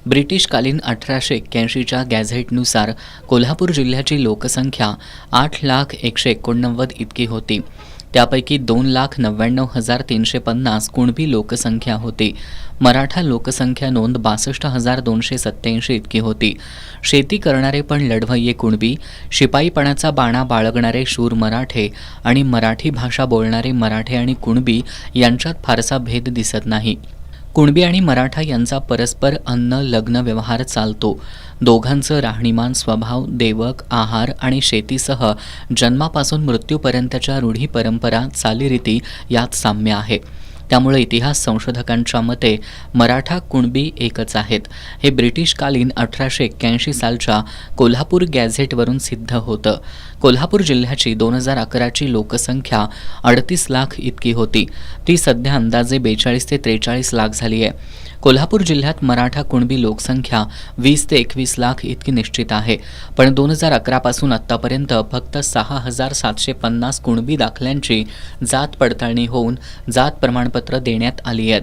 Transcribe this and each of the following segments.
ब्रिटिशकालीन 1881च्या गॅझेटनुसार कोल्हापूर जिल्ह्याची लोकसंख्या 8,01,189 इतकी होती. त्यापैकी 2,99,350 कुणबी लोकसंख्या होती. मराठा लोकसंख्या नोंद 62,287 इतकी होती. शेती करणारे पण लढवय्ये कुणबी, शिपाईपणाचा बाणा बाळगणारे शूर मराठे आणि मराठी भाषा बोलणारे मराठे आणि कुणबी यांच्यात फारसा भेद दिसत नाही. कुणबी आणि मराठा यांचा परस्पर अन्न लग्न व्यवहार चालतो. दोघांचं राहणीमान, स्वभाव, देवक, आहार आणि शेतीसह जन्मापासून मृत्यूपर्यंतच्या रूढी परंपरा, चालीरीती यात साम्य आहे. त्यामुळे इतिहास संशोधकांच्या मते मराठा कुणबी एकच आहेत. हे ब्रिटिशकालीन 1881 सालच्या कोल्हापूर गॅझेटवरून सिद्ध होतं. कोल्हापूर जिल्ह्याची 2011ची लोकसंख्या 38 लाख इतकी होती. ती सध्या अंदाजे 42 ते 43 लाख झाली आहे. कोल्हापूर जिल्ह्यात मराठा कुणबी लोकसंख्या 20 ते 21 लाख इतकी निश्चित आहे. पण 2011 पासून आत्तापर्यंत फक्त 6,750 कुणबी दाखल्यांची जात पडताळणी होऊन जात प्रमाणपत्र देण्यात आली आहेत.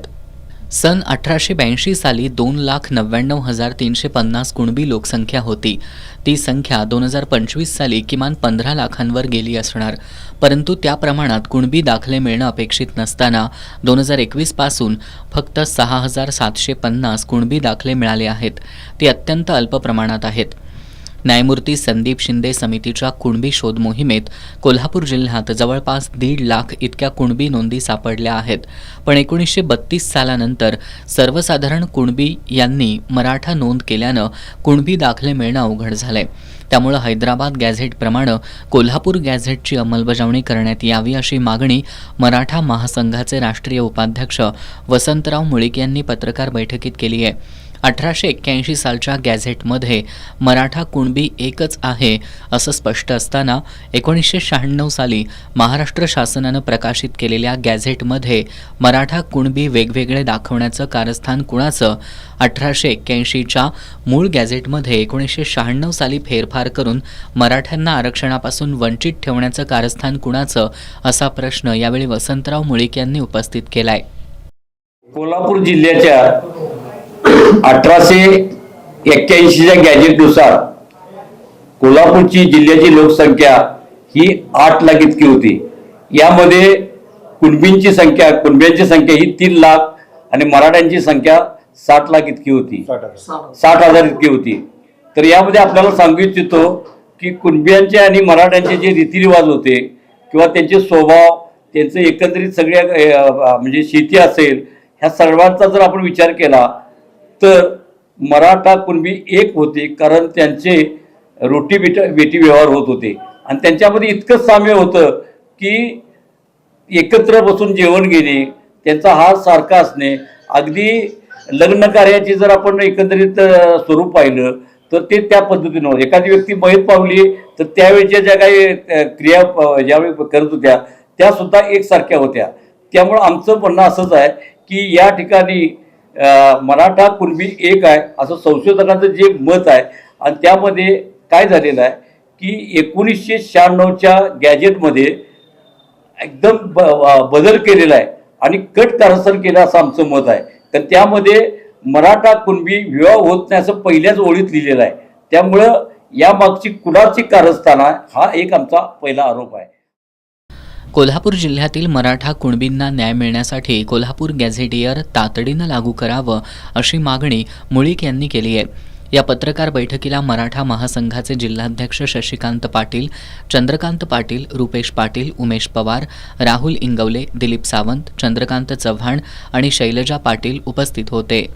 सन 1882 साली 2,99,350 कुणबी लोकसंख्या होती. ती संख्या 2025 साली किमान 15 लाखांवर गेली असणार. परंतु त्या प्रमाणात कुणबी दाखले मिळणं अपेक्षित नसताना 2021 पासून फक्त 6,750 कुणबी दाखले मिळाले आहेत. ते अत्यंत अल्प प्रमाणात आहेत. न्यायमूर्ती संदीप शिंदे समितीच्या कुणबी शोध मोहिमेत कोल्हापूर जिल्ह्यात जवळपास 1.5 लाख इतक्या कुणबी नोंदी सापडल्या आहेत. पण 1932 सालानंतर सर्वसाधारण कुणबी यांनी मराठा नोंद केल्यानं कुणबी दाखले मिळणं अवघड झालंय. त्यामुळे हैदराबाद गॅझेटप्रमाणे कोल्हापूर गॅझेटची अंमलबजावणी करण्यात यावी अशी मागणी मराठा महासंघाचे राष्ट्रीय उपाध्यक्ष वसंतराव मुळीक यांनी पत्रकार बैठकीत केली आहे. 1881 सालच्या गॅझेटमध्ये मराठा कुणबी एकच आहे असं स्पष्ट असताना 1996 साली महाराष्ट्र शासनानं प्रकाशित केलेल्या गॅझेटमध्ये मराठा कुणबी वेगवेगळे दाखवण्याचं कारस्थान कुणाचं? 1881च्या मूळ गॅझेटमध्ये 1996 साली फेरफार करून मराठ्यांना आरक्षणापासून वंचित ठेवण्याचं कारस्थान कुणाचं असा प्रश्न यावेळी वसंतराव मुळीक यांनी उपस्थित केलाय. कोल्हापूर जिल्ह्याच्या 1881च्या गॅजेटनुसार कोल्हापूरची जिल्ह्याची लोकसंख्या ही 8 लाख इतकी होती. यामध्ये कुणबींची संख्या ही 3 लाख आणि मराठ्यांची संख्या 60 लाख इतकी होती, 60,000 इतकी होती. तर यामध्ये आपल्याला सांगू इच्छितो की कुणबींचे आणि मराठ्यांचे जे रीतिरिवाज होते किंवा त्यांचे स्वभाव, त्यांचे एकत्रित सगळ्या म्हणजे शेती असेल, ह्या सर्वांचा जर आपण विचार केला तर मराठा कुणबी एक होते. कारण त्यांचे रोटी बेटी व्यवहार होत होते आणि त्यांच्यामध्ये इतकं साम्य होतं की एकत्र बसून जेवण घेणे, त्यांचा हात सारखा असणे, अगदी लग्न कार्याची जर आपण एकत्रित स्वरूप पाहिलं तर ते त्या पद्धतीनं होतं. एखादी व्यक्ती मयत पावली तर त्यावेळेच्या ज्या काही क्रिया ज्यावेळी करत होत्या त्या सुद्धा एकसारख्या होत्या. त्यामुळं आमचं म्हणणं असंच आहे की या ठिकाणी मराठा कुणबी एक आहे असं संशोधकांचं जे मत आहे. आणि त्यामध्ये काय झालेलं आहे की 1996च्या गॅजेटमध्ये एकदम बदल केलेला आहे आणि कट कारस्थान केलं असं आमचं मत आहे. तर त्यामध्ये मराठा कुणबी विवाह होत नाही असं पहिल्याच ओळीत लिहिलेलं आहे. त्यामुळं यामागची कुणाची कारस्थान आहे हा एक आमचा पहिला आरोप आहे. कोल्हापूर जिल्ह्यातील मराठा कुणबींना न्याय मिळण्यासाठी कोल्हापूर गॅझेटियर तातडीनं लागू करावं अशी मागणी मुळीक यांनी केली आहे. या पत्रकार बैठकीला मराठा महासंघाचे जिल्हाध्यक्ष शशिकांत पाटील, चंद्रकांत पाटील, रुपेश पाटील, उमेश पवार, राहुल इंगवले, दिलीप सावंत, चंद्रकांत चव्हाण आणि शैलजा पाटील उपस्थित होते.